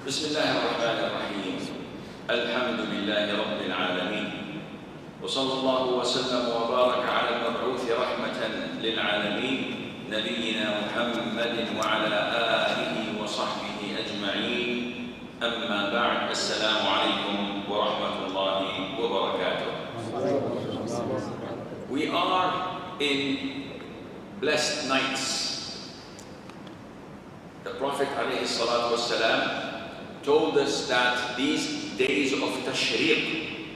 بسم الله الرحمن الرحيم. الحمد لله رب العالمين، وصلى الله وسلم وبارك على المبعوث رحمة للعالمين نبينا محمد وعلى آله وصحبه أجمعين. أما بعد، السلام عليكم ورحمة الله وبركاته. We are in blessed nights. The Prophet ﷺ told us that these days of Tashriq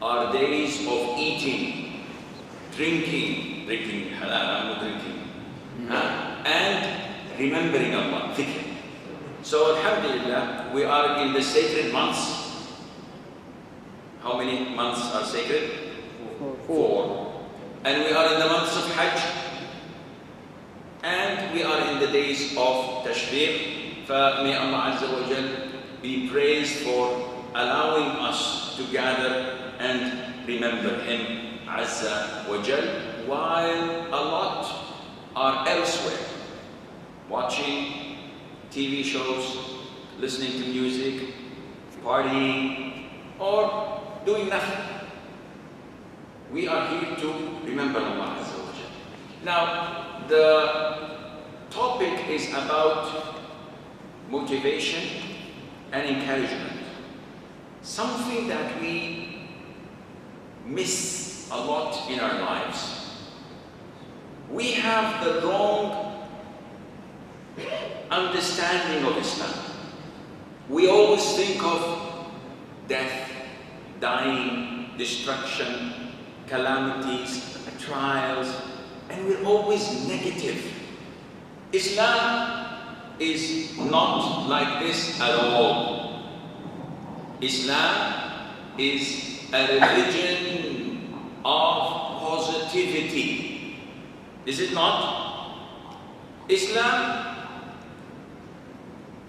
are days of eating, drinking halal, I'm not drinking, and remembering Allah, dhikr. So alhamdulillah, we are in the sacred months. How many months are sacred? Four. And we are in the months of Hajj. And we are in the days of Tashriq. May Allah Azza wa Jal be praised for allowing us to gather and remember Him Azza wa Jal, while a lot are elsewhere, watching TV shows, listening to music, partying, or doing nothing. We are here to remember Allah Azza wa Jal. Now, the topic is about motivation and encouragement. Something that we miss a lot in our lives. We have the wrong understanding of Islam. We always think of death, dying, destruction, calamities, trials, and we're always negative. Islam is not like this at all. Islam is a religion of positivity. Is it not? Islam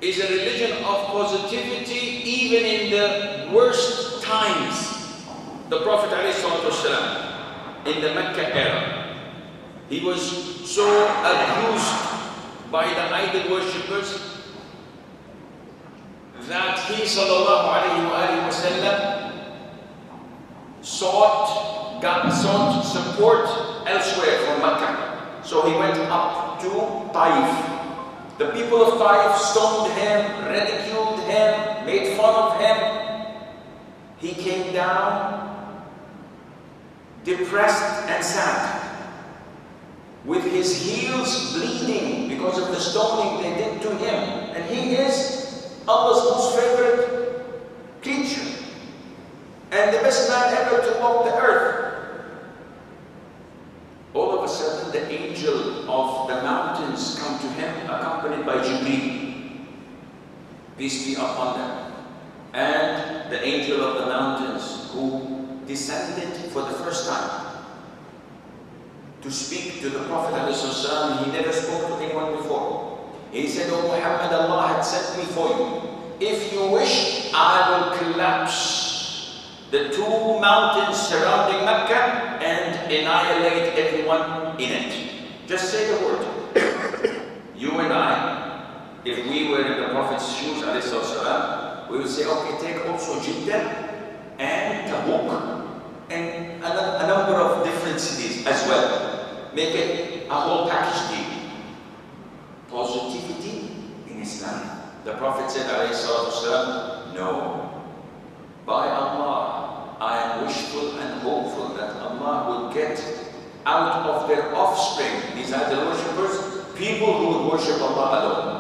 is a religion of positivity even in the worst times. The Prophet ﷺ, in the Mecca era, he was so abused by the idol worshippers that he sallallahu alayhi wa sallam sought support elsewhere from Mecca. So he went up to Taif. The people of Taif stoned him, ridiculed him, made fun of him. He came down depressed and sad, with his heels bleeding because of the stoning they did to him. And he is Allah's most favorite creature and the best man ever to walk the earth. All of a sudden, the angel of the mountains come to him, accompanied by Jibreel, peace be upon them. And the angel of the mountains, who descended for the first time to speak to the Prophet ﷺ, he never spoke to anyone before. He said, "Oh Muhammad, Allah had sent me for you. If you wish, I will collapse the two mountains surrounding Mecca and annihilate everyone in it. Just say the word." You and I, if we were in the Prophet's shoes, ﷺ, we would say, okay, take also Jeddah and Tabuk and a number of different cities as well. Make it a whole package deal. Positivity in Islam. The Prophet said, ﷺ, no. By Allah, I am wishful and hopeful that Allah will get out of their offspring, these idol worshippers, people who would worship Allah alone.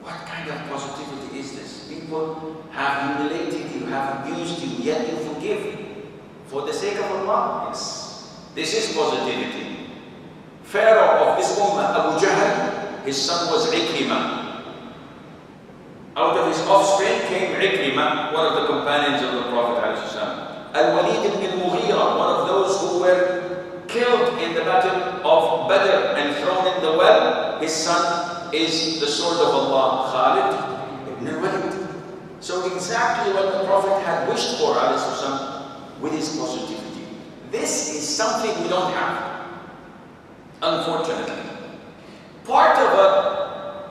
What kind of positivity is this? People have humiliated you, have abused you, yet you forgive. For the sake of Allah, yes. This is positivity. Pharaoh of this ummah, Abu Jahl, his son was Ikrimah. Out of his offspring came Ikrimah, one of the companions of the Prophet ﷺ. Al-Walid ibn al-Mughira, one of those who were killed in the battle of Badr and thrown in the well. His son is the sword of Allah, Khalid ibn al-Walid. So exactly what the Prophet had wished for ﷺ, with his positivity. This is something we don't have, unfortunately. Part of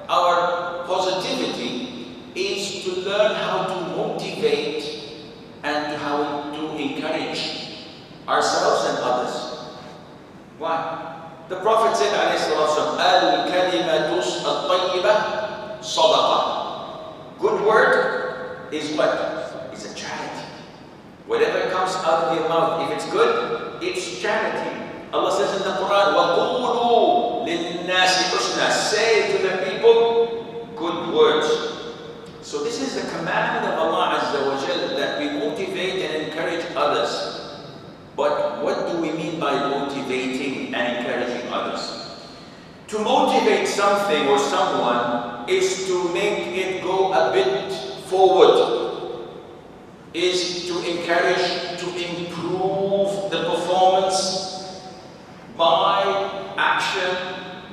our positivity is is to learn how to motivate and how to encourage ourselves and others. Why? The Prophet said, Al-kalimatu al-tayyibah sadaqah. Good word is what? It's a charity. Whatever comes out of your mouth, if it's good, it's charity. Allah says in the Quran, وَقُولُوا لِلنَّاسِ حُسْنًا. Say to the people good words. So this is the command of Allah Azza wa Jal, that we motivate and encourage others. But what do we mean by motivating and encouraging others? To motivate something or someone is to make it go a bit forward, is to encourage, to improve the performance by action,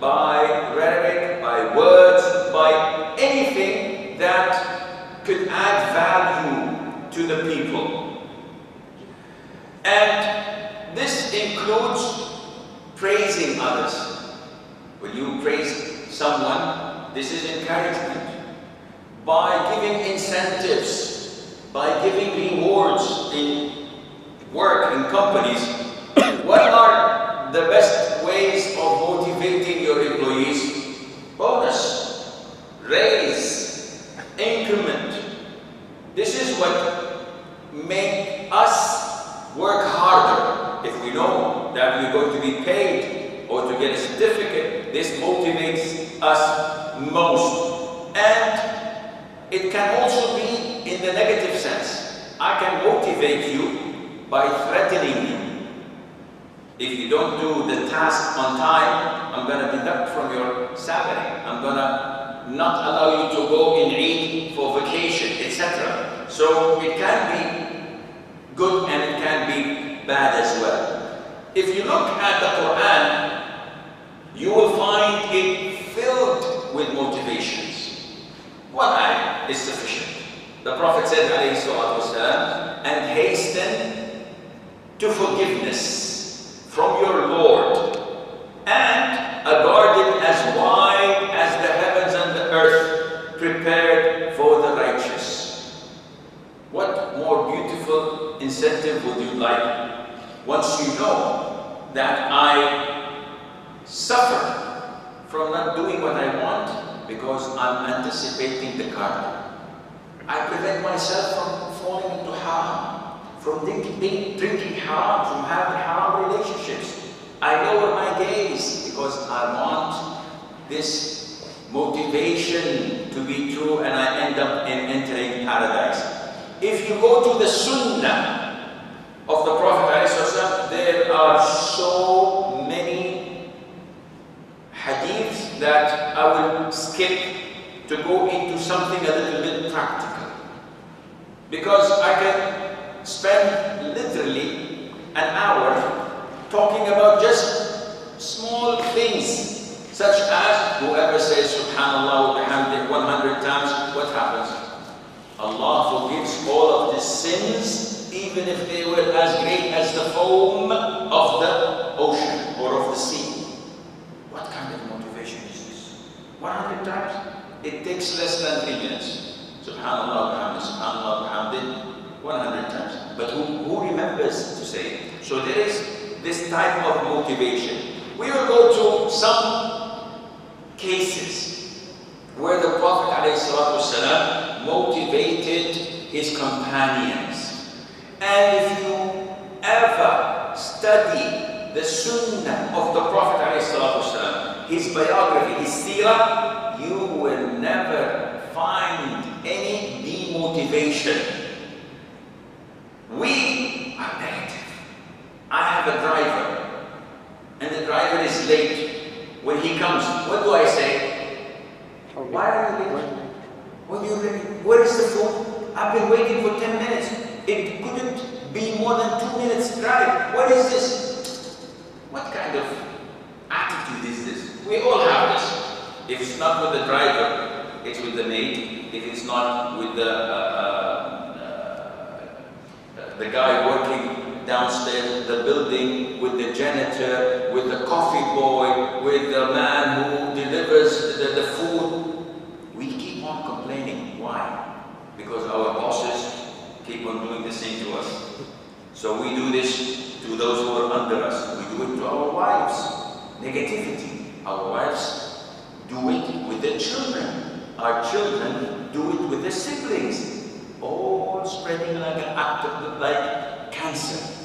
by rhetoric, by words, by anything that could add value to the people. And this includes praising others. When you praise someone, this is encouragement. By giving incentives, by giving rewards in work, in companies. What are the best ways of motivating your employees? Bonus, raise, increment. This is what makes us work harder. If we know that we're going to be paid or to get a certificate, this motivates us most. And it can also be in the negative sense. I can motivate you by threatening you. If you don't do the task on time, I'm going to deduct from your salary. I'm going to not allow you to go in Eid for vacation, etc. So it can be good and it can be bad as well. If you look at the Quran, you will find it filled with motivations. One ayah is sufficient. The Prophet said, alayhi salatu wasalam, and hasten to forgiveness from your Lord, and a garden as wide as the heavens and the earth, prepared for the righteous. What more beautiful incentive would you like? Once you know that I suffer from not doing what I want because I'm anticipating the karma. I prevent myself from falling into haram, from drinking haram, from having haram relationships. I lower my gaze because I want this motivation to be true, and I end up in entering paradise. If you go to the Sunnah of the Prophet ﷺ, there are so many hadiths that I will skip to go into something a little bit practical. Because I can spend literally an hour talking about just small things, such as whoever says Subhanallah wa bihamdih 100 times, what happens? Allah forgives all of the sins, even if they were as great as the foam of the ocean or of the sea. What kind of motivation is this? 100 times? It takes less than 3 minutes. Subhanallah wa bihamdih, 100 times. But who remembers to say it? So there is this type of motivation. We will go to some cases where the Prophet ﷺ motivated his companions. And if you ever study the Sunnah of the Prophet ﷺ, his biography, his seerah, you will never find any demotivation. We are negative. I have a driver, and the driver is late. When he comes, what do I say? Why are you late? When you're ready, where is the food? I've been waiting for 10 minutes. It couldn't be more than 2 minutes drive. What is this? What kind of attitude is this? We all have this. If it's not with the driver, it's with the maid. If it's not with the guy working downstairs, the building, with the janitor, with the coffee boy, with the man who delivers the food, we keep on complaining. Why? because our bosses keep on doing the same to us. So we do this to those who are under us. We do it to our wives. Negativity. Our wives do it with their children. Our children do it with their siblings. All spreading like cancer.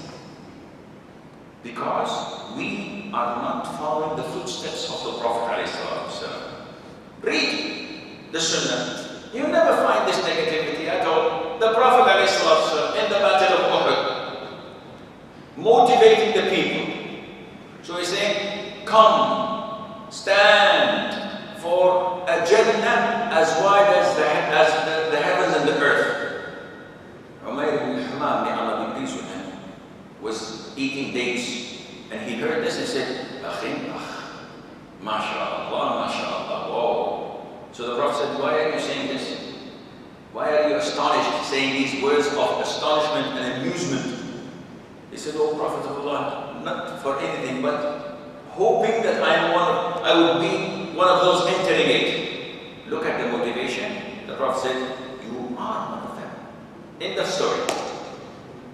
Because we are not following the footsteps of the Prophet ﷺ. Read the Sunnah. You never find this negativity at all. The Prophet ﷺ in the Battle of Uhud, motivating the people. So he's saying, come, stand for a Jannah as wide as the heavens and the earth. Umayr ibn Hammam, may Allah be pleased with him, was eating dates, and he heard this and said, Hakeem, MashaAllah, MashaAllah, whoa. So the Prophet said, why are you saying this? Why are you astonished, saying these words of astonishment and amusement? He said, oh Prophet of Allah, not for anything, but hoping that I would be one of those entering it. Look at the motivation. The Prophet said, you are one of them. In the story.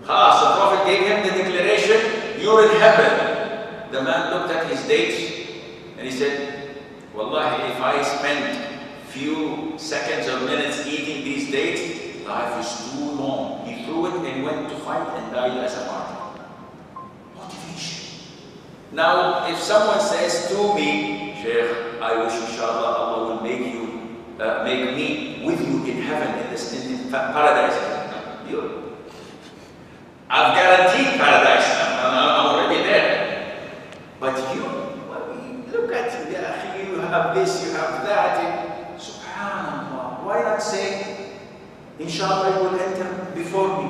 The Prophet gave him the declaration, you're in heaven. The man looked at his dates and he said, Wallahi, if I spend few seconds or minutes eating these dates, life is too long. He threw it and went to fight and died as a martyr. Motivation. Now, if someone says to me, Sheikh, I wish inshallah Allah will make me with you in heaven, in paradise. I've guaranteed paradise. I'm already there. But you, look at you, you have this, you have that. Subhanallah. Why not say, inshallah you will enter before me.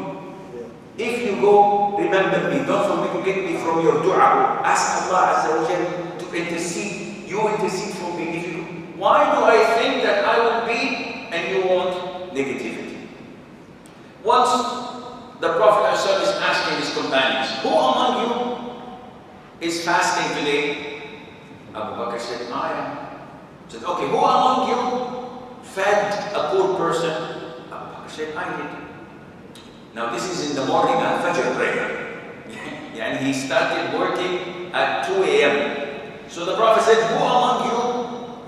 If you go, remember me. Don't forget me from your dua. Ask Allah Azza wa Jal to intercede. You intercede for me. If you, why do I think that I will be and you want negativity? Once the Prophet ﷺ is asking his companions, who among you is fasting today? Abu Bakr said, I am. He said, okay, who among you fed a poor person? Abu Bakr said, I did. Now this is in the morning at Fajr prayer. And he started working at 2 a.m. So the Prophet said, who among you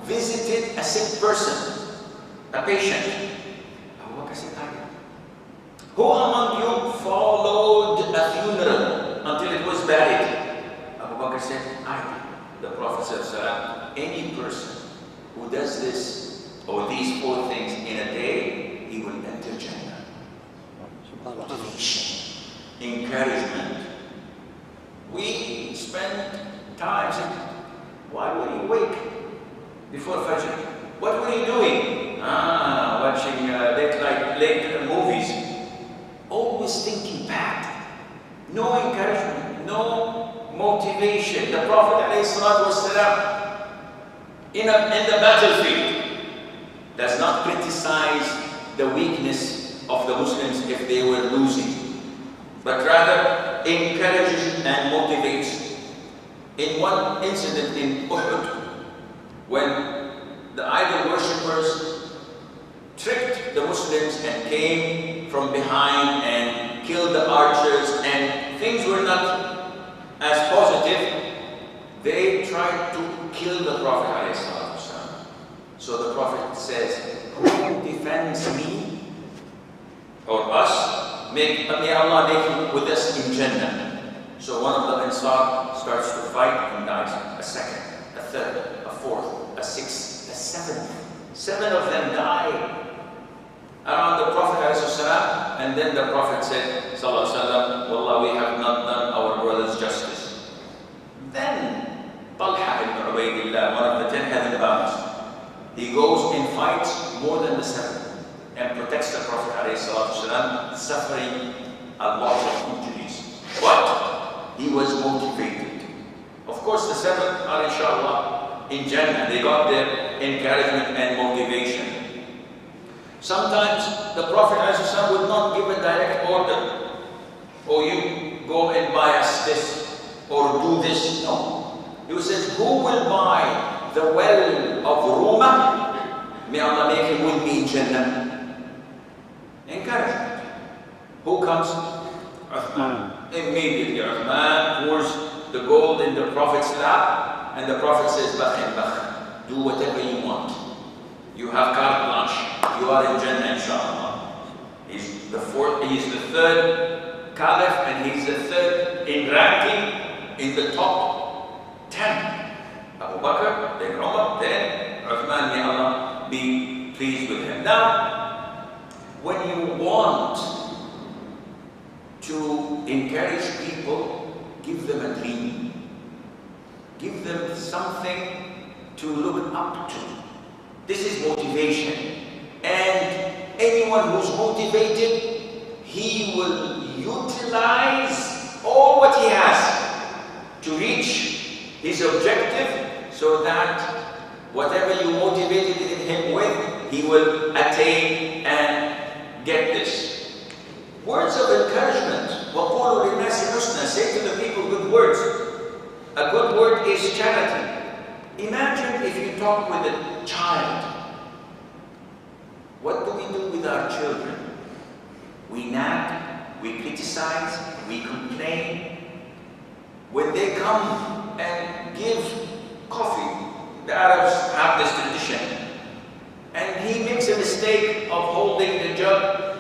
visited a sick person, a patient? Abu Bakr said, I did. Who among you followed a funeral until it was buried? Abu Bakr said, I did. The Prophet said, any person who does this or these 4 things in a day, he will enter Jannah. Motivation, encouragement. We spend time saying, why were you awake before Fajr? What were you doing? Watching late movies. Always thinking bad. No encouragement, no motivation. The Prophet ﷺ in the battlefield does not criticize the weakness of the Muslims if they were losing, but rather encourages and motivates. In one incident in Uhud, when the idol worshippers tricked the Muslims and came from behind and killed the archers and things were not as positive, they tried to kill the Prophet ﷺ. So the Prophet says, who defends me or us, may Allah make him with us in Jannah. So one of the Ansar starts to fight and dies. A second, a third, a fourth, a sixth, a seventh. 7 of them die around the Prophet ﷺ, and then the Prophet said, Sallallahu Alaihi Wasallam, Wallah, we have not done our brothers justice. Then Talha ibn Ubaydillah, one of the 10 heaven bounds, he goes and fights more than the 7 and protects the Prophet ﷺ, suffering a lot of injuries. But he was motivated. Of course, the 7 are inshallah in Jannah. They got their encouragement and motivation. Sometimes the Prophet ﷺ would not give a direct order. Oh, you go and buy us this or do this. No. He says, who will buy the well of Ruma? May Allah make him with me in Jannah. Encouragement. Who comes? Uthman. Immediately Uthman pours the gold in the Prophet's lap, and the Prophet says, Bakhin, bakh, do whatever you want. You have carte blanche. You are in Jannah, inshallah. He's the third caliph, and he's the third in ranking in the top 10. Abu Bakr, then Umar, then Uthman, may Allah be pleased with him. Now, when you want to encourage people, give them a dream. Give them something to look up to. This is motivation. And anyone who's motivated, he will utilize all what he has to reach his objective, so that whatever you motivated him with, he will attain and get this. Words of encouragement. وَقُولُوا لِلنَّاسِ حُسْنًا. Say to the people good words. A good word is charity. Imagine if you talk with a child. What do we do with our children? We nag, we criticize, we complain. When they come and give coffee, the Arabs have this tradition, and he makes a mistake of holding the jug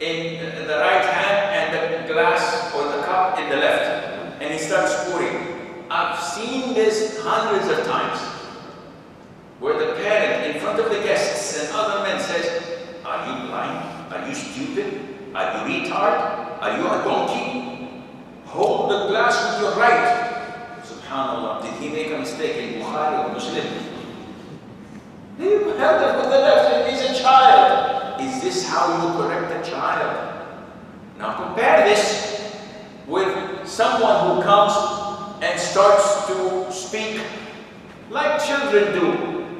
in the right hand and the glass or the cup in the left, and he starts pouring. I've seen this hundreds of times, where the parent in front of the guests and other men says, are you blind? Are you stupid? Are you retard? Are you a donkey? Hold the glass with your right. Subhanallah, did he make a mistake in Bukhari or Muslim? He held it with the left, and he's a child. Is this how you correct a child? Now compare this with someone who comes and starts to speak like children do.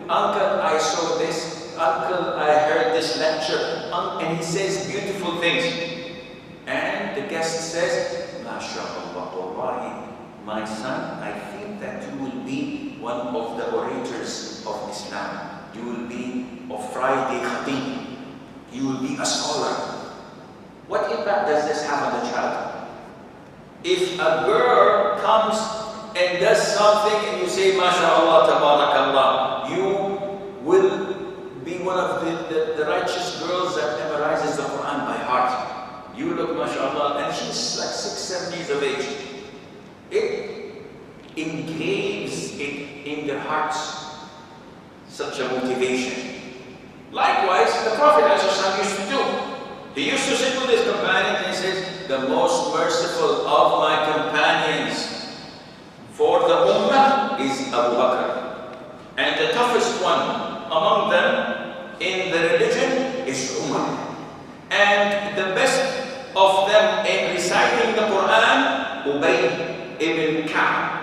Uncle, I saw this. Uncle, I heard this lecture. And he says beautiful things. And the guest says, MashaAllah, Wallahi, my son, I think that you will be one of the orators of Islam. You will be a Friday Hakeem. You will be a scholar. What impact does this have on the child? If a girl comes and does something and you say, MashaAllah, Tabarakallah, you will be one of the righteous girls that memorizes the Quran by heart. You look, MashaAllah, and she's like 6, 7 years of age. It engraves it in their hearts, such a motivation. Likewise, the Prophet ﷺ used to do. He used to sit with his companions and he says, the most merciful of my companions for the Ummah is Abu Bakr. And the toughest one among them in the religion is Umar. And the best of them in reciting the Quran, Ubay ibn Ka'b.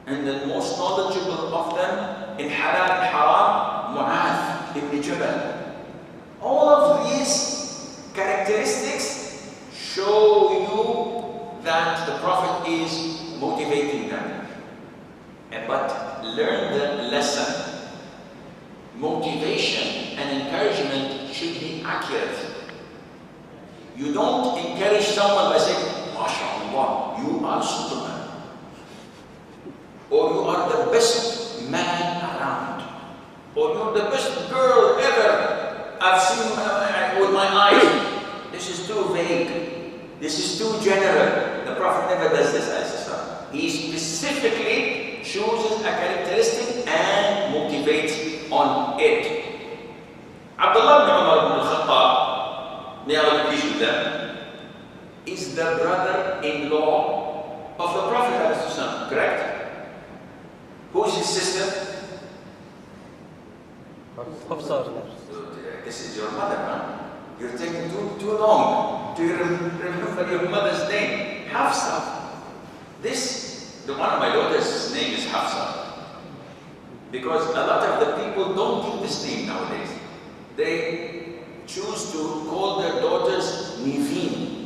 And the most knowledgeable of them in halal and haram, Mu'adh ibn Jabal. All of these characteristics show you that the Prophet is motivating them. But learn the lesson. Motivation and encouragement should be accurate. You don't encourage someone by saying, MashaAllah, you are Superman. Or you are the best man around. Or you're the best girl ever I've seen with my eyes. This is too vague. This is too general. The Prophet never does this, as he specifically chooses a characteristic and motivates on it. Abdullah ibn Umar ibn al-Khattab, may Allah be pleased with them, is the brother-in-law of the Prophet, correct? Who is his sister? This is your mother, huh? You're taking too long to remember your mother's name. Hafsa. One of my daughter's name is Hafsa. Because a lot of the people don't give this name nowadays. They choose to call their daughters Niveen,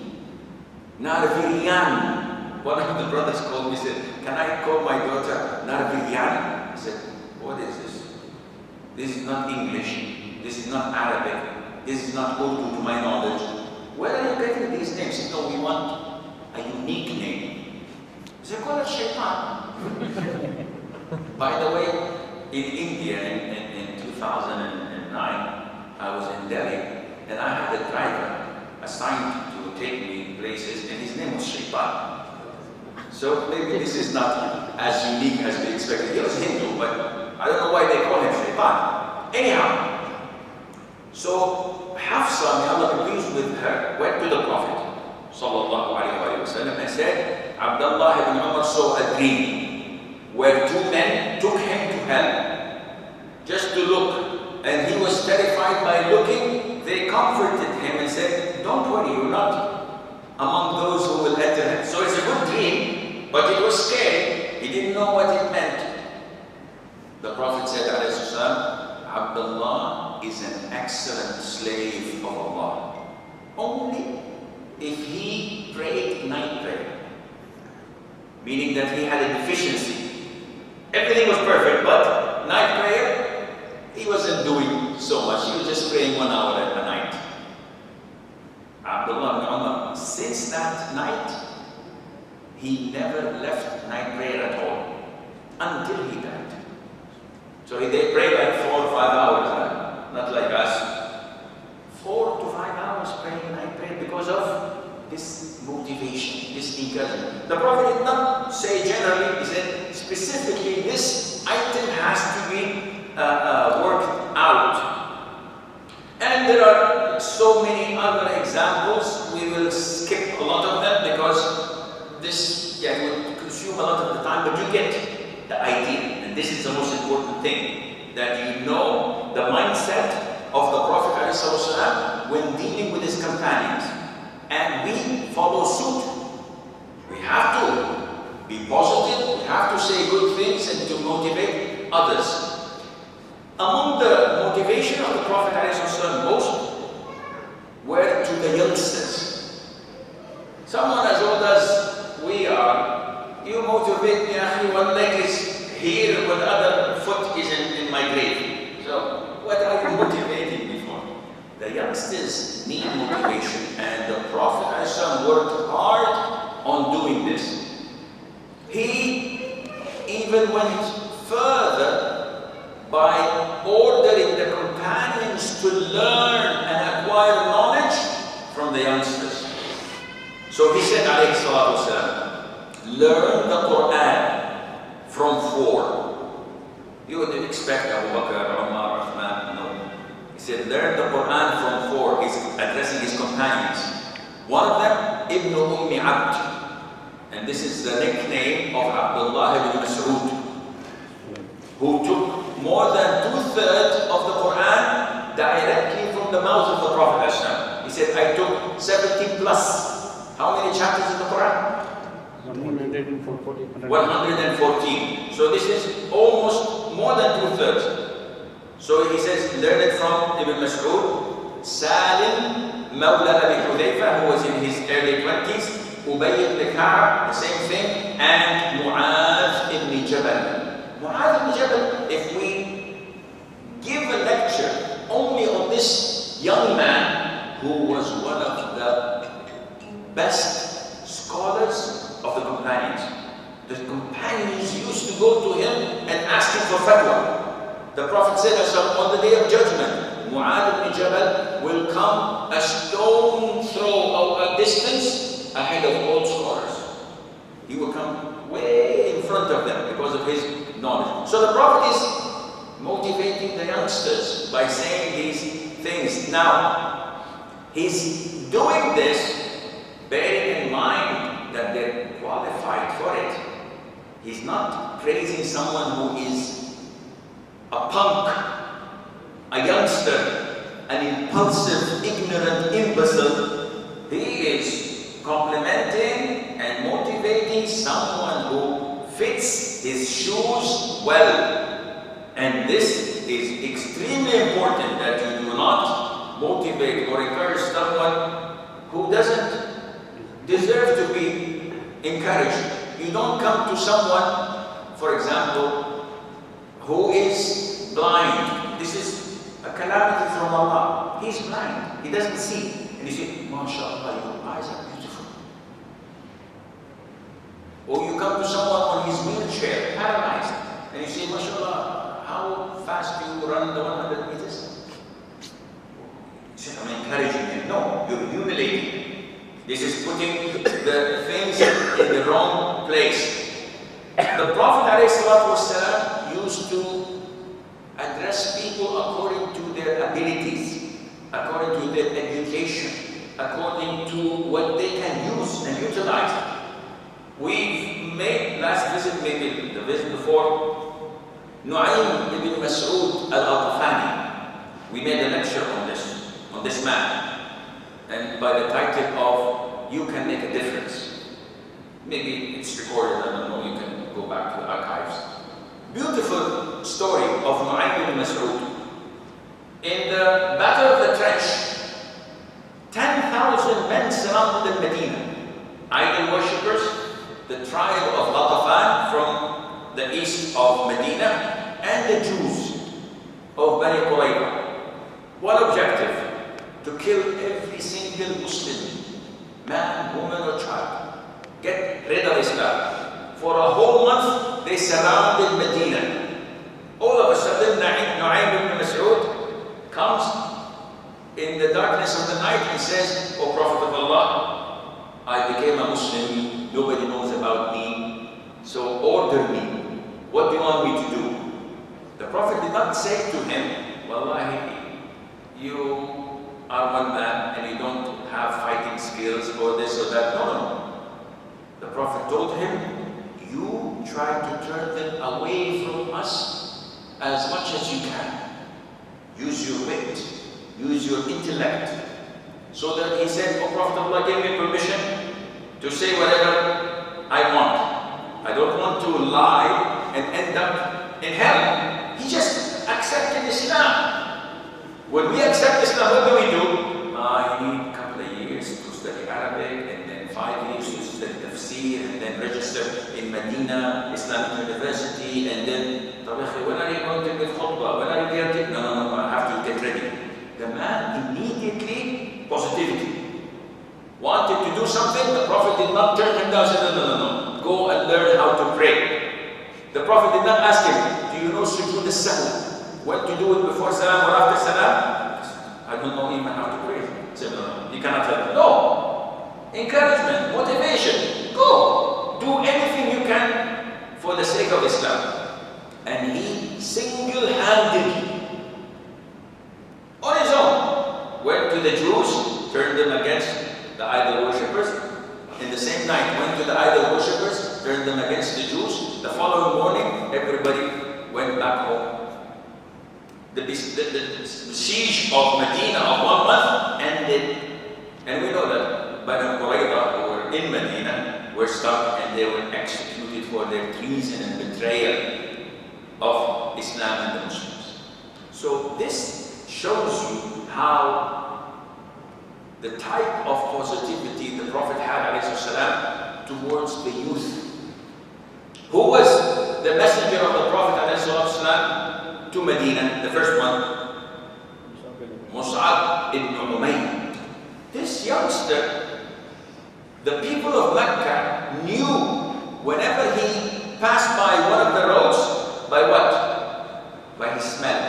Narvirian. One of the brothers called me and said, can I call my daughter Narvirian? I said, what is this? This is not English. This is not Arabic. This is not Urdu to my knowledge. Where are you getting these names? He said, no, we want a unique name. They call it Shaitan. By the way, in India in 2009, I was in Delhi and I had a driver assigned to take me places and his name was Shaitan. So maybe this is not as unique as we expected. He was Hindu, but I don't know why they call him Shaitan. Anyhow, so Hafsa, may Allah be pleased with her, went to the Prophet sallallahu alaihi wasallam and said, Abdullah ibn Umar saw a dream where two men took him to hell just to look, and he was terrified by looking. They comforted him and said, don't worry, you're not among those who will enter hell. So it's a good dream, but it was scary. He didn't know what it meant. The Prophet said, alayhi salam, Abdullah is an excellent slave of Allah, only if he prayed night prayer, meaning that he had a deficiency. Everything was perfect, but night prayer, he wasn't doing so much. He was just praying 1 hour at night. Abdullah ibn Umar, since that night, he never left night prayer at all until he died. So they pray like 4 or 5 hours, not like us. 4 to 5 hours praying night prayer because of this motivation, this encouragement. The Prophet did not say generally, he said specifically this item has to be worked out. And there are so many other examples. We will skip a lot of them because this would consume a lot of the time, but you get the idea. And this is the most important thing, that you know the mindset of the Prophet ﷺ when dealing with his companions. And we follow suit. We have to be positive, we have to say good things and to motivate others. Among the motivation of the Prophet ﷺ most were to the youngsters. Someone as old as we are, you motivate me, one leg is here, one other foot is in my grave. So what are you motivating me for? The youngsters need motivation, and the Prophet ﷺ worked hard on doing this. He even went further by ordering the companions to learn and acquire knowledge from the youngsters. So he said, alayhi salatu wasalam, learn the Quran from 4. You would expect Abu Bakr, Umar, Uthman, no. He said, learn the Quran from 4. He's addressing his companions. One of them, Ibn Ummi Abd. And this is the nickname of Abdullah ibn Mas'ud, who took more than 2/3 of the Quran directly from the mouth of the Prophet ﷺ. He said, I took 70 plus. How many chapters in the Quran? 114. So this is almost more than 2/3. So he says, learn it from Ibn Mas'ud, Salim, Mawla Abi Hudayfa, who was in his early 20s, Ubay ibn Ka'b, the same thing, and Mu'adh ibn Jabal. Mu'adh ibn Jabal, if we give a lecture only on this young man who was one of the best scholars of the companions. The companions used to go to him and ask him for fatwa. The Prophet said, on the day of judgment, Mu'adh ibn Jabal will come a stone throw or a distance ahead of all scholars. He will come way in front of them because of his knowledge. So the Prophet is motivating the youngsters by saying these things. Now, he's doing this bearing in mind that they're qualified for it. He's not praising someone who is a punk, a youngster, an impulsive, ignorant imbecile. He is complimenting and motivating someone who fits his shoes well. And this is extremely important, that you do not motivate or encourage someone who doesn't deserve to be encouraged. You don't come to someone, for example, who is blind. This is a a calamity from Allah. He's blind, he doesn't see. And you say, MashaAllah, your eyes are beautiful. Or you come to someone on his wheelchair, paralyzed, and you say, MashaAllah, how fast do you run the 100 meters? You say, I'm encouraging him. No, you're humiliating him. This is putting the things in the wrong place. The Prophet ﷺ used to address people according to their abilities, according to their education, according to what they can use and utilize. We made last visit, maybe the visit before, Nu'aym ibn Mas'ud al-Qafani. We made a lecture on this man, and by the title of "You Can Make a Difference." Maybe it's recorded, I don't know, you can go back to the archives. Beautiful story of Nu'aym ibn Mas'ud. In the Battle of the Trench, 10,000 men surrounded Medina. Idol worshippers, the tribe of Ghatafan from the east of Medina, and the Jews of Bani Qurayza. One objective: to kill every single Muslim, man, woman, or child. Get rid of Islam. For a whole month, they surrounded Medina. All of a sudden, Nu'aym ibn Mas'ud comes in the darkness of the night and says, "O Prophet of Allah, I became a Muslim, nobody knows about me, so order me. What do you want me to do?" The Prophet did not say to him, "Wallahi, you are one man and you don't have fighting skills or this or that." No. The Prophet told him, "You try to turn them away from us as much as you can. Use your wit, use your intellect." So that he said, "Oh Prophet Allah, give me permission to say whatever I want. I don't want to lie and end up in hell." He just accepted Islam. When we accept Islam, what do? You need a couple of years to study Arabic, and then 5 years to study tafsir, and then register in Medina Islamic University, and then, when are you going to give khutbah? When are you getting? No, I have to get ready. The man immediately, positivity. Wanted to do something, the Prophet did not turn him down and said, no, go and learn how to pray. The Prophet did not ask him, "Do you know sujood as-salam? When to do it before salam or after salam?" "I don't know even how to pray." He said, "No, you cannot tell me." No. Encouragement, motivation. Go. Do anything you can for the sake of Islam. And he single-handedly, on his own, went to the Jews, turned them against the idol worshippers. In the same night, went to the idol worshippers, turned them against the Jews. The following morning, everybody went back home. The siege of Medina of 1 month ended. And we know that Bani Qurayza, who were in Medina, were stuck and they were executed for their treason and betrayal of Islam and the Muslims. So this shows you how the type of positivity the Prophet had ﷺ towards the youth. Who was the messenger of the Prophet ﷺ to Medina? The first one, Mus'ab ibn Umayr. This youngster, the people of Mecca knew whenever he passed by one of the roads, by what? By his smell.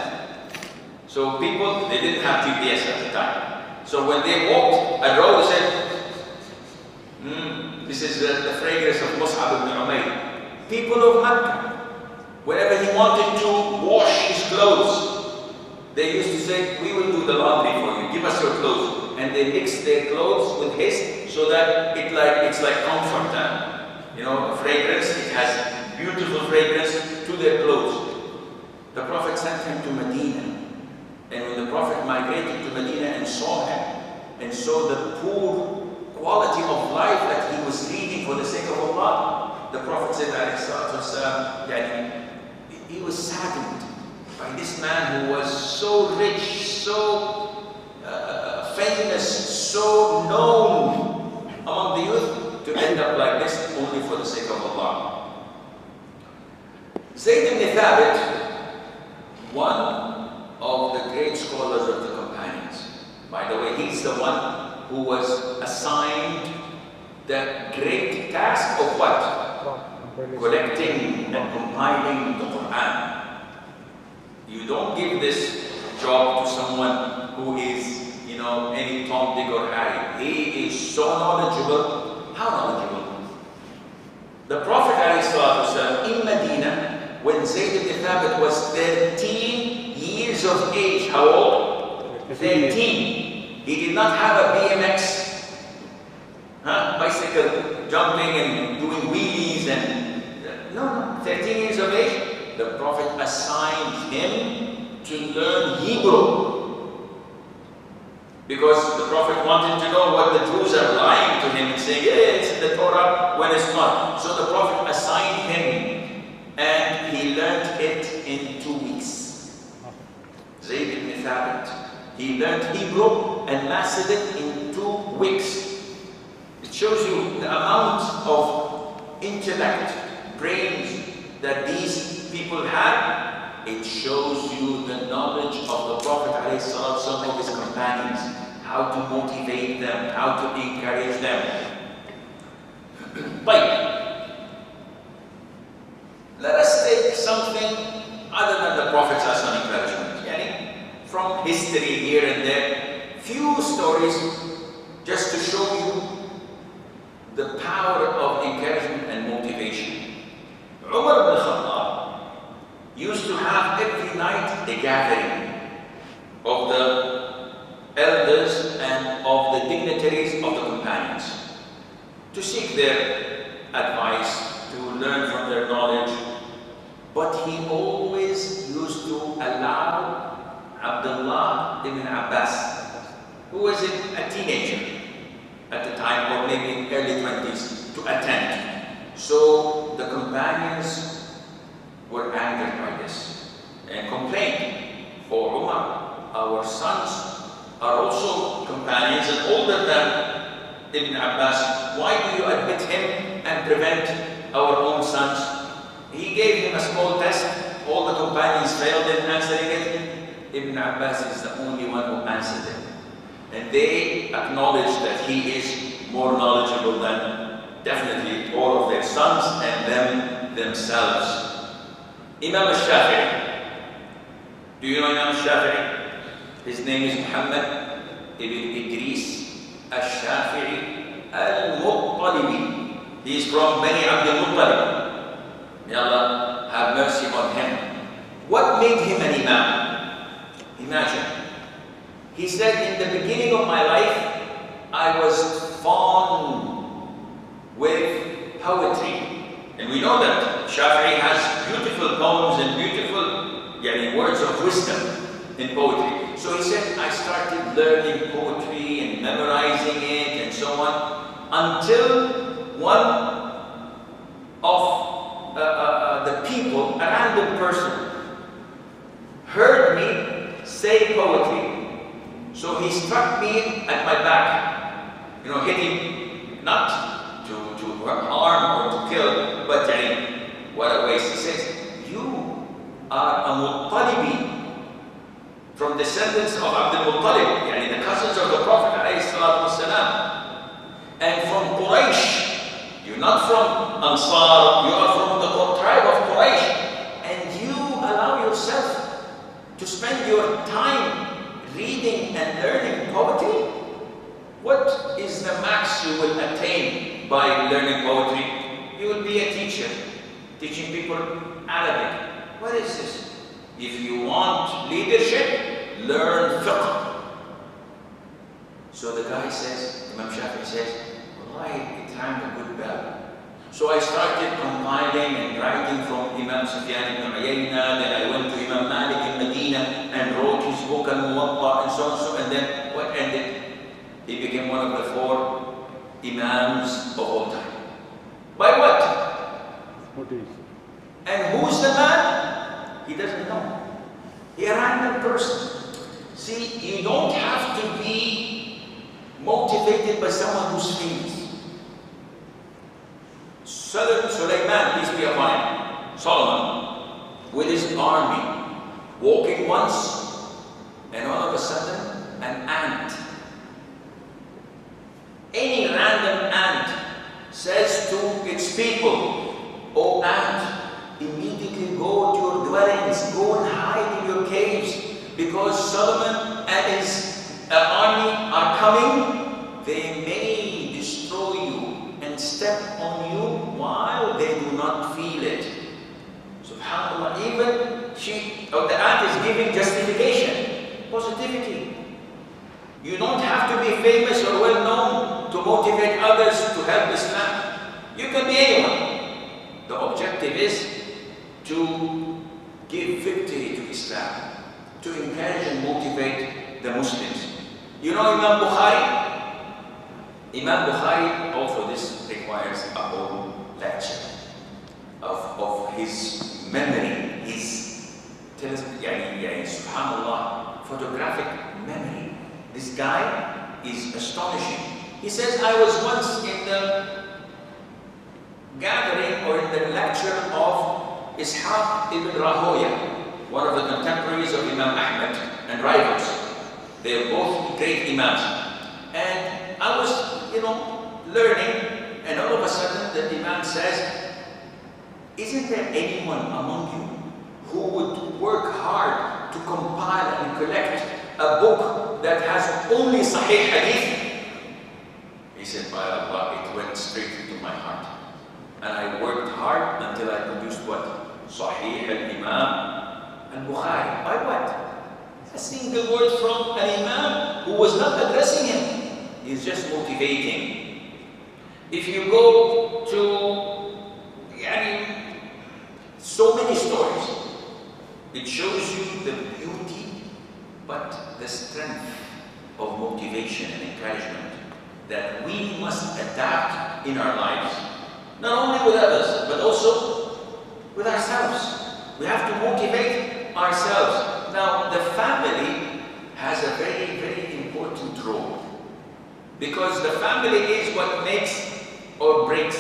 So people, they didn't have GPS at the time. So when they walked a road, they said, this is the fragrance of Mus'ab ibn Umayr. People of Mecca, whenever he wanted to wash his clothes, they used to say, "We will do the laundry for you, give us your clothes." And they mix their clothes with his so that it's like comfort. You know, fragrance, it has beautiful fragrance to their clothes. The Prophet sent him to Medina. And when the Prophet migrated to Medina and saw him, and saw the poor quality of life that he was leading for the sake of Allah, the Prophet said, he was saddened by this man who was so rich, so famous, so known among the youth, to end up like this only for the sake of Allah. Zayd ibn Thabit, one of the great scholars of the companions. By the way, he's the one who was assigned the great task of what? Collecting and compiling the Quran. You don't give this job to someone who is, you know, any Tom, Dick or Harry. He is so knowledgeable. How knowledgeable? The Prophet ﷺ in Medina, when Zayd ibn Thabit was 13 years of age, how old? 13. He did not have a BMX, bicycle jumping and doing wheelies and no, 13 years of age. The Prophet assigned him to learn Hebrew because the Prophet wanted to know what the Jews are lying to him and saying, yeah, it's in the Torah when it's not. So the Prophet assigned him and he learned it in 2 weeks. Zayd ibn Thabit. He learned Hebrew and mastered it in 2 weeks. It shows you the amount of intellect, brains that these people had. It shows you the knowledge of the Prophet ﷺ of his companions, how to motivate them, how to encourage them. But let us take something other than the Prophet's encouragement. From history here and there, few stories just to show you the power of encouragement and motivation. Umar ibn Khattab used to have every night a gathering of the elders and of the dignitaries of the companions to seek their advice, to learn from their knowledge. But he always used to allow Abdullah ibn Abbas, who was a teenager at the time, or maybe in early 20s, to attend. So the companions were angered by this and complained, "Oh Umar, our sons are also companions and older than Ibn Abbas. Why do you admit him and prevent our own sons?" He gave him a small test. All the companions failed in answering it. Ibn Abbas is the only one who answered it. And they acknowledged that he is more knowledgeable than definitely all of their sons and them themselves. Imam al-Shafi'i. Do you know Imam al-Shafi'i? His name is Muhammad ibn Idris al-Shafi'i al-Muttalibi. He is from Bani Abdul Muttalib. May Allah have mercy on him. What made him an imam? Imagine. He said, in the beginning of my life, I was fond with poetry. And we know that Shafi'i has beautiful poems and beautiful words of wisdom in poetry. So he said, I started learning poetry and memorizing it and so on, until one of the people, a random person, heard me say poetry. So he struck me at my back, hitting, not to harm or to kill, but what a waste. He says, you are a Muttalibi, from descendants of Abdul Muttalib, the cousins of the Prophet ﷺ, and from Quraysh. You're not from Ansar, you are from the tribe of Quraysh, and you allow yourself to spend your time reading and learning poetry? What is the max you will attain by learning poetry? You will be a teacher, teaching people Arabic. What is this? If you want leadership, learn fiqh. So the guy says, Imam Shafi'i says, wallahi, it rang a good bell. So I started compiling and writing from Imam Sufyan ibn Uyayna, then I went to Imam Malik in Medina and wrote his book Al-Muwatta and so on, and then what ended? He became one of the 4 Imams of all time. By what? And who's the man? He doesn't know. He's a random person. See, you don't have to be motivated by someone who's famous. Sulaiman, peace be upon him, Solomon, with his army, walking once and all of a sudden, an ant, any random ant, says to its people, "Oh ant, immediately go to your dwellings, go and hide in your caves, because Solomon and his army are coming. They may destroy you and step on you while they do not feel it." SubhanAllah, even the ant is giving justification, positivity. You don't have to be famous or well known to motivate others to help Islam. You can be anyone. The objective is to give victory to Islam, to encourage and motivate the Muslims. You know Imam Bukhari? Imam Bukhari, also this requires a whole lecture of his memory, his subhanallah, photographic memory. This guy is astonishing. He says, "I was once in the gathering or in the lecture of Ishaq ibn Rahoya, one of the contemporaries of Imam Ahmad and rivals. They are both great imams. And I was, learning, and all of a sudden the imam says, "Isn't there anyone among you who would work hard to compile and collect a book that has only Sahih Hadith?" He said, "By Allah, it went straight into my heart. And I worked hard until I produced what? Sahih al-Imam al-Bukhari." By what? A single word from an imam who was not addressing him. He's just motivating. If you go to so many stories, it shows you the beauty, but the strength of motivation and encouragement that we must adapt in our lives. Not only with others, but also with ourselves. We have to motivate ourselves. Now, the family has a very, very important role, because the family is what makes or breaks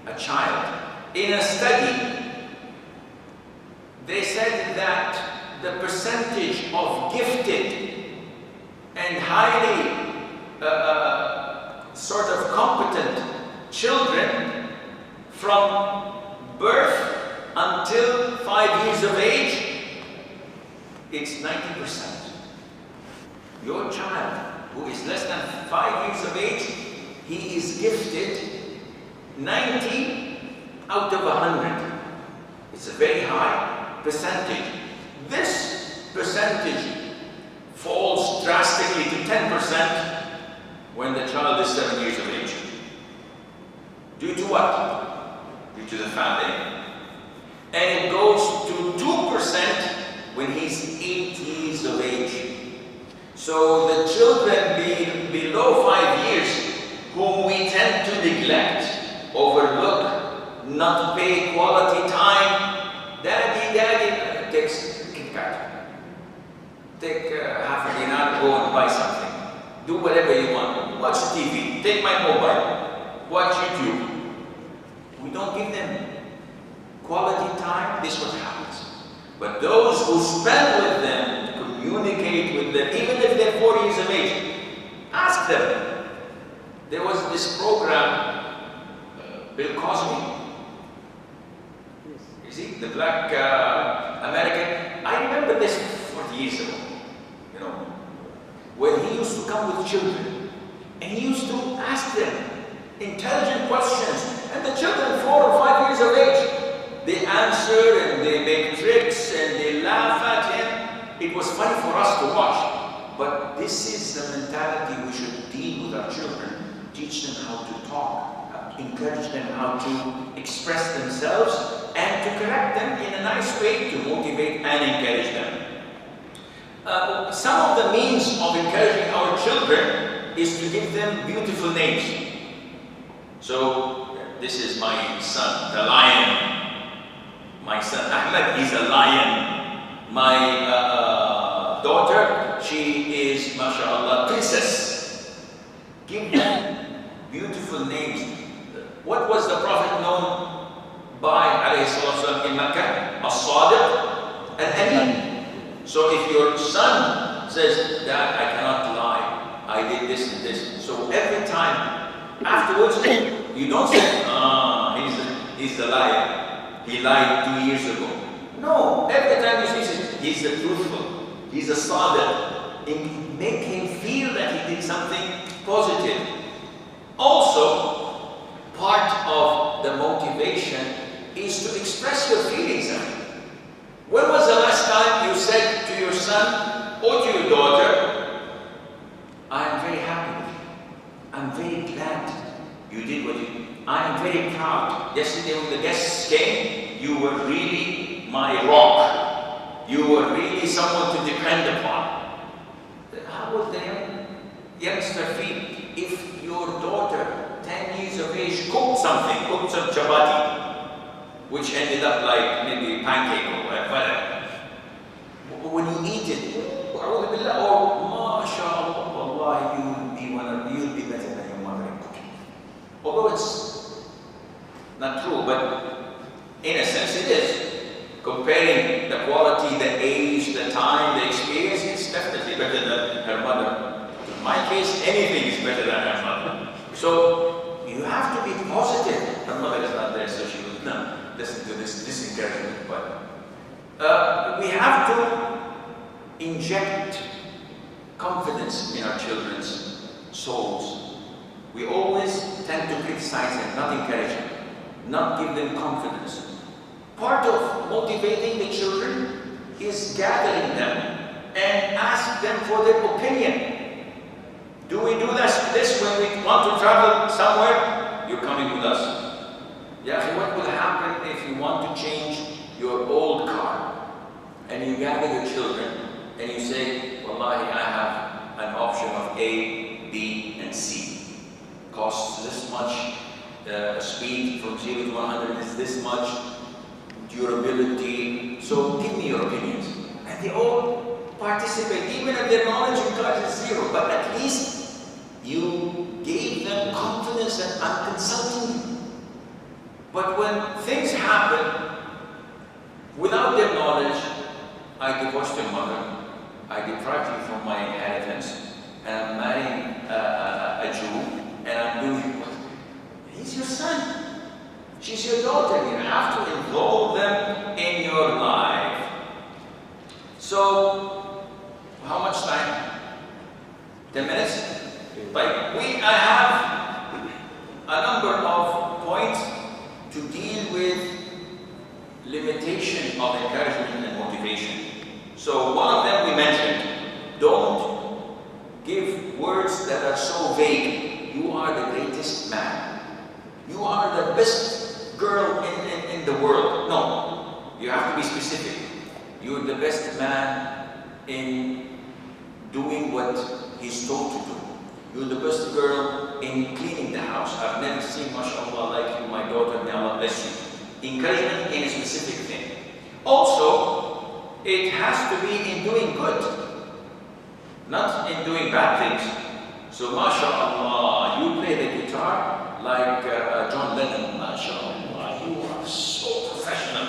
a child. In a study, they said that the percentage of gifted and highly sort of competent children from birth until 5 years of age, it's 90%. Your child who is less than 5 years of age, he is gifted 90 out of 100. It's a very high percentage. This percentage falls drastically to 10% when the child is 7 years of age. Due to what? Due to the family. And it goes to 2% when he's 8 years of age. So the children below 5 years, whom we tend to neglect, overlook, not pay quality time. Daddy, takes Kit Kat. Take half a dinar, go and buy something. Do whatever you want. Watch TV, take my mobile, watch YouTube. We don't give them quality time, this is what happens. But those who spend with them, communicate with them, even if they're 4 years of age, ask them. There was this program, Bill Cosby. You see, the black American. I remember this 40 years ago, when he used to come with children, and he used to ask them intelligent questions, and the children, 4 or 5 years of age, they answer and they make tricks and they laugh at him. It was funny for us to watch, but this is the mentality we should deal with our children. Teach them how to talk, encourage them how to express themselves, and to correct them in a nice way to motivate and encourage them. Some of the means of encouraging our children is to give them beautiful names. So, this is my son, the lion. My son Ahmed, he's a lion. My daughter, she is, mashallah, princess. Give them beautiful names. What was the Prophet known by, alayhi salatu in Mecca? As-Sadiq, Al-Amin. So if your son says, Dad, I cannot lie. I did this and this. So every time afterwards, you don't say, he's the liar. He lied 2 years ago. No, every time you see he's the truthful. He's a sadiq. And make him feel that he did something positive. Also, part of the motivation is to express your feelings. When was the last time you said to your son or to your daughter, I am very happy with you. I'm very glad you did what you did. I am very proud. Yesterday when the guests came, you were really my rock. You were really someone to depend upon. How would the youngster feel if your daughter, 10 years of age, cooked some chapati, which ended up like maybe pancake or whatever. When you eat it, or mashallah, wallahi, you'll be better than your mother in cooking. Although it's not true, but in a sense it is. Comparing the quality, the age, the time, the experience, it's definitely better than her mother. In my case, anything is better than her mother. So you have to be positive. Her mother is not there, so she will not listen to this encouragement. But we have to inject confidence in our children's souls. We always tend to criticize them, not encourage them, not give them confidence. Part of motivating the children is gathering them and ask them for their opinion. Do we do this when we want to travel somewhere? You're coming with us. Yeah, so what will happen if you want to change your old car and you gather your children and you say, Wallahi, I have an option of A, B, and C. Costs this much, speed from 0 to 100 is this much, durability, so give me your opinions. And they all participate, even if their knowledge in cars is 0, but at least you gave them confidence that I'm consulting you. But when things happen without their knowledge, I divorced your mother, I deprived you from my inheritance, and I'm marrying a Jew, and I'm doing what? He's your son. She's your daughter. You have to involve them in your life. So, how much time? 10 minutes? Like, I have a number of points to deal with limitation of encouragement and motivation. So, one of them we mentioned, don't give words that are so vague. You are the greatest man. You are the best girl in the world. No, you have to be specific. You're the best man in doing what he's told to do. You're the best girl in cleaning the house. I've never seen, mashallah, like you, my daughter, may Allah bless you. Encouragement in a specific thing. Also, it has to be in doing good, not in doing bad things. So, mashallah, you play the guitar like John Lennon, mashallah, you are so professional.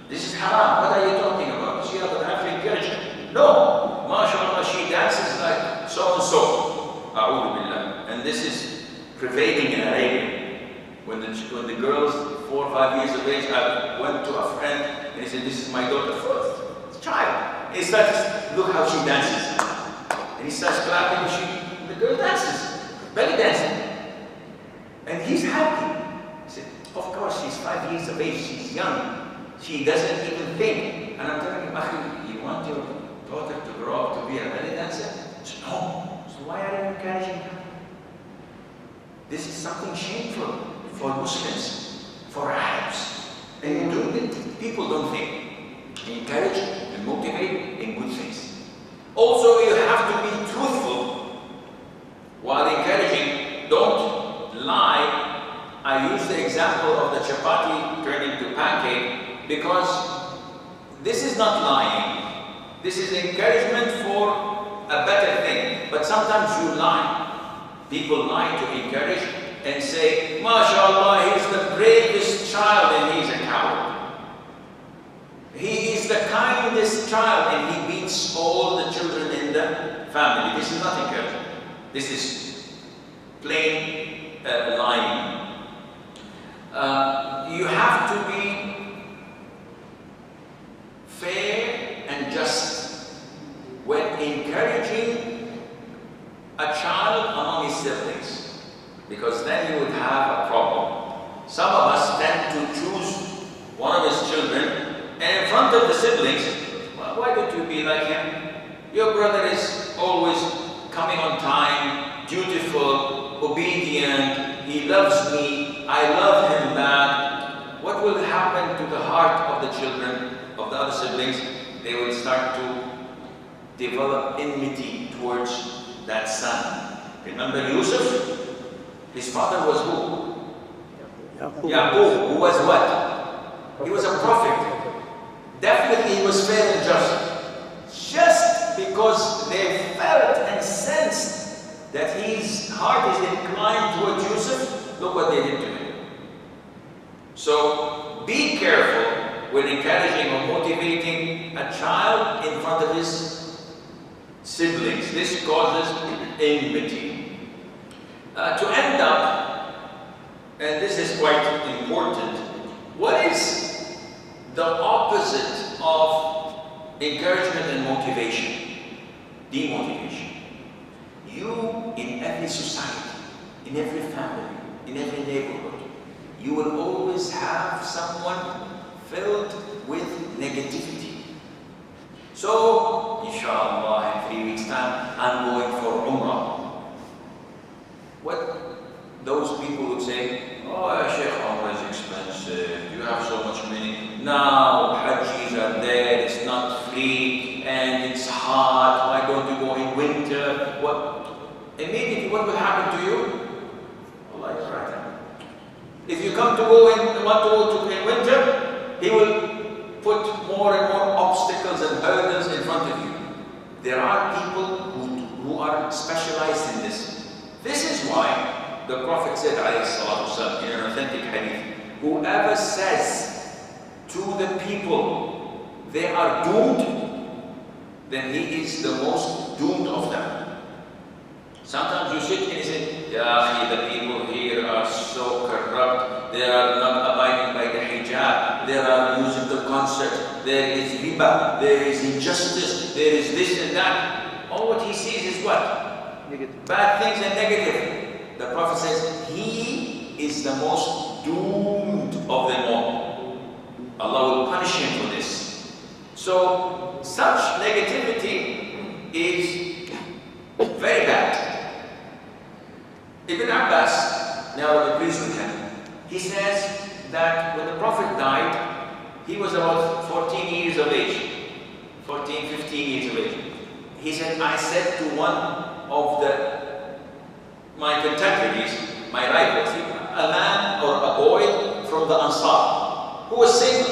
This is haram. What are you talking about? She doesn't have to encourage her. No, mashallah, she dances like so and so. A'udhu billah. And this is prevailing in Arabia. When the girls, 4 or 5 years of age, I went to a friend and he said, this is my daughter first child. And he starts, look how she dances. And he starts clapping and the girl dances, belly dancing. And he's happy. He said, of course, she's 5 years of age, she's young. She doesn't even think. And I'm telling him, Akhi, you want your daughter to grow up to be a belly dancer? He said, no. So why are you encouraging her? This is something shameful for Muslims, for Arabs. And people don't think. Encourage and motivate in good things. Also, you have to be truthful while encouraging. Don't lie. I use the example of the chapati turning to pancake because this is not lying. This is encouragement for a better thing. But sometimes you lie. People lie to encourage and say, MashaAllah, he's the bravest child and he's a coward. He is the kindest child and he beats all the children in the encouragement. This is plain lying. You have to be fair and just when encouraging a child among his siblings, because then you would have a problem. Some of us tend to choose one of his children, and in front of the siblings, well, why don't you be like him? Your brother is always coming on time, dutiful, obedient, he loves me, I love him back. What will happen to the heart of the children, of the other siblings? They will start to develop enmity towards that son. Remember Yusuf? His father was who? Yaqub, who was what? He was a prophet. Definitely he was fair and just. Just because they felt and sensed that his heart is inclined towards Yusuf, look what they did to him. So be careful when encouraging or motivating a child in front of his siblings. This causes enmity. To end up, and this is quite important, what is the opposite of encouragement and motivation? Demotivation. You, in every society, in every family, in every neighborhood, you will always have someone filled with negativity. So, inshallah, in 3 weeks' time, I'm going for Umrah. What those people would say, oh, Sheikh, Umrah is expensive, you have so much money. Now, Hajjis are there, it's not free, and it's hot, why don't you go in winter? What? Immediately, what will happen to you? Allah is right. If you want to go in winter, He will put more and more obstacles and hurdles in front of you. There are people who are specialized in this. This is why the Prophet said, ﷺ, in an authentic hadith, whoever says to the people they are doomed, then he is the most doomed of them. Sometimes you sit and you say, yeah, the people here are so corrupt, they are not abiding by the hijab, there are musical concerts, there is riba, there is injustice, there is this and that. All what he sees is what? Negative. Bad things and negative. The Prophet says, he is the most doomed of them all. Allah will punish him for this. So, such negativity is very bad. Ibn Abbas, may Allah be pleased with him, he says that when the Prophet died, he was about 14 years of age. 14, 15 years of age. He said, I said to one of my contemporaries, my rivals, a man or a boy from the Ansar, who was same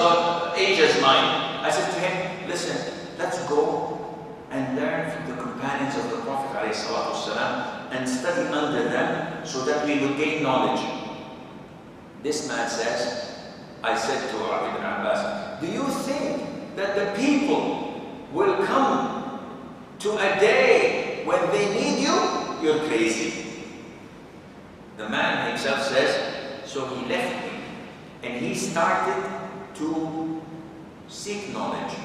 age as mine. I said to him, listen, let's go and learn from the companions of the Prophet ﷺ and study under them so that we would gain knowledge. This man says, I said to Ibn Abbas, do you think that the people will come to a day when they need you? You're crazy. The man himself says, so he left me and he started to seek knowledge.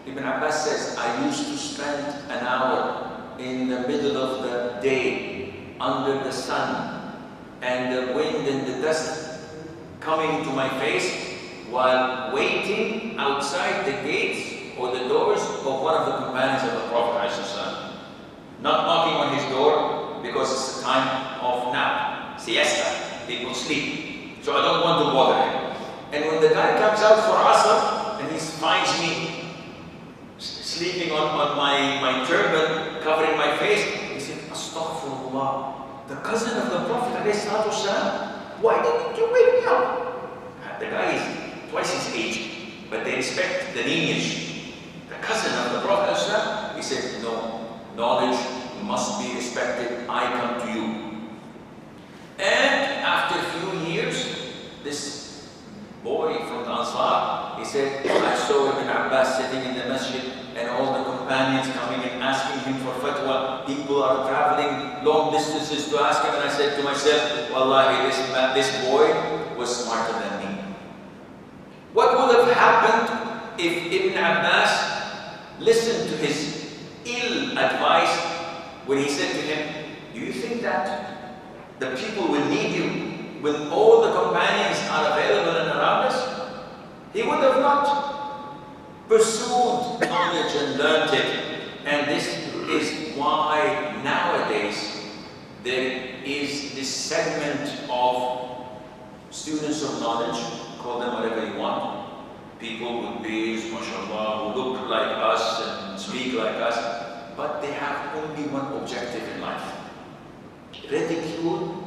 Ibn Abbas says, I used to spend an hour in the middle of the day under the sun and the wind and the dust coming to my face while waiting outside the gates or the doors of one of the companions of the Prophet ﷺ. Not knocking on his door because it's a time of nap, siesta, people sleep. So I don't want to bother him. And when the guy comes out for Asr and he finds me sleeping on my turban, covering my face, he said, Astaghfirullah, the cousin of the Prophet ﷺ, why didn't you wake me up? The guy is twice his age, but they respect the lineage. The cousin of the Prophet ﷺ, he said, no, knowledge must be respected, I come to you. And after a few years, this boy from the Ansar He said, I saw Ibn Abbas sitting in the masjid and all the companions coming and asking him for fatwa. People are traveling long distances to ask him, and I said to myself, Wallahi, this boy was smarter than me. What would have happened if Ibn Abbas listened to his ill advice when he said to him, do you think that the people will need you when all the companions are available and around us? He would have not pursued knowledge and learned it. And this is why nowadays there is this segment of students of knowledge, call them whatever you want, people with beards, mashallah, who look like us and speak like us, but they have only one objective in life: ridicule,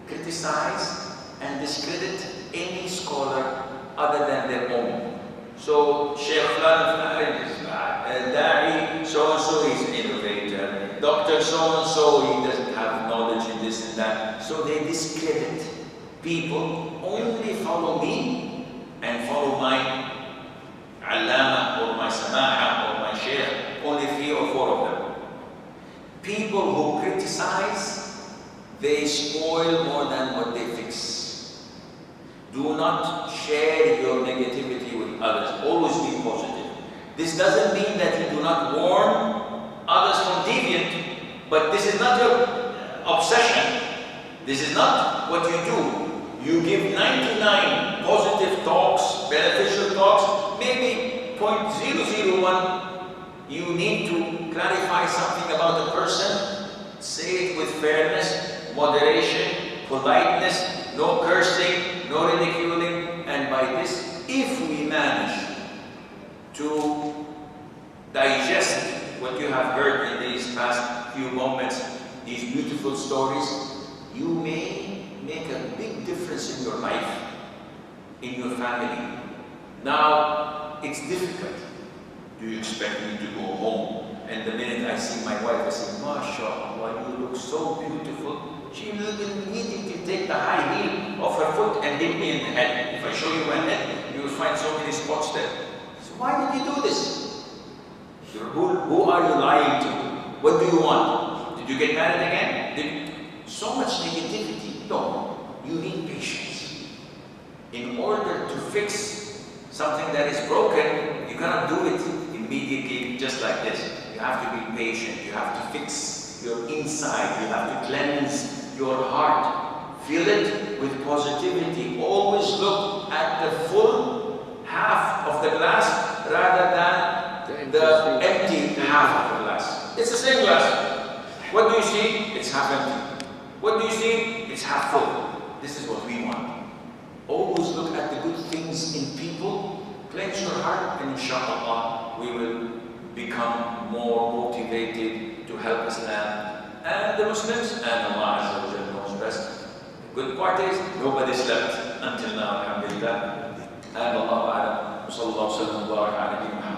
criticize, and discredit any scholar other than their own. So Sheikh Flan is Da'i, so-and-so is an innovator, Dr. so-and-so, he doesn't have knowledge in this and that. So they discredit people, only follow me and follow my Allama or my Samaha or my Sheikh, only 3 or 4 of them. People who criticize, they spoil more than what they fix. Do not share your negativity with others. Always be positive. This doesn't mean that you do not warn others from deviant, but this is not your obsession. This is not what you do. You give 99 positive talks, beneficial talks, maybe 0.001. You need to clarify something about a person. Say it with fairness, moderation, politeness, no cursing, no ridiculing, and by this, if we manage to digest what you have heard in these past few moments, these beautiful stories, you may make a big difference in your life, in your family. Now, it's difficult. Do you expect me to go home? And the minute I see my wife, I say, MashaAllah, you look so beautiful. She will be needing to take the high heel of her foot and hit me in the head. If I show you my head, you will find so many spots there. So why did you do this? Who are you lying to? What do you want? Did you get married again? So much negativity. No, you need patience. In order to fix something that is broken, you cannot do it immediately just like this. You have to be patient. You have to fix your inside. You have to cleanse your heart. Fill it with positivity. Always look at the full half of the glass rather than the empty half of the glass. It's the same glass. What do you see? It's half empty. What do you see? It's half full. This is what we want. Always look at the good things in people. Cleanse your heart, and inshallah we will become more motivated to help Islam and the Muslims, and Allah Azza wa Jalla knows best. The good part is nobody slept until now, alhamdulillah. And Allah A'lam. Sallallahu alaihi wa sallam.